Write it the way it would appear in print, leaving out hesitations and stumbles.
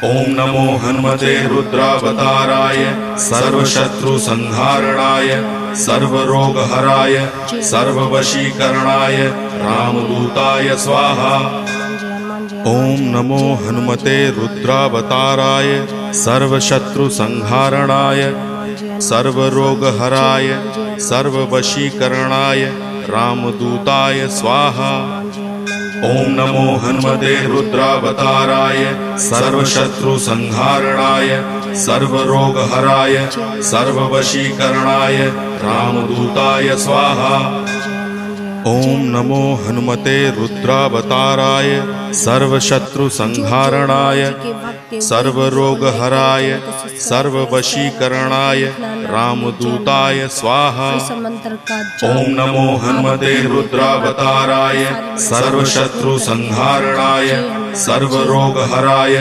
ओम नमो हनुमते रुद्रावताराय सर्वशत्रुसंहारणाय सर्वरोगहराय सर्ववशीकरणाय रामदूताय स्वाहा। ओम नमो हनुमते रुद्रावताराय सर्वशत्रुसंहारणाय सर्वरोगहराय सर्ववशीकरणाय रामदूताय स्वाहा। ओम नमो हनुमते रुद्रावताराय सर्वशत्रुसंहारणाय सर्वरोगहराय सर्ववशीकरणाय रामदूताय स्वाहा। ओम नमो हनुमते रुद्रावताराय सर्वशत्रुसंहारणाय सर्वरोगहराय सर्ववशीकरणाय रामदूताय स्वाहा। ओम नमो हनुमते रुद्रावताराय सर्वशत्रुसंहारणाय सर्वरोगहराय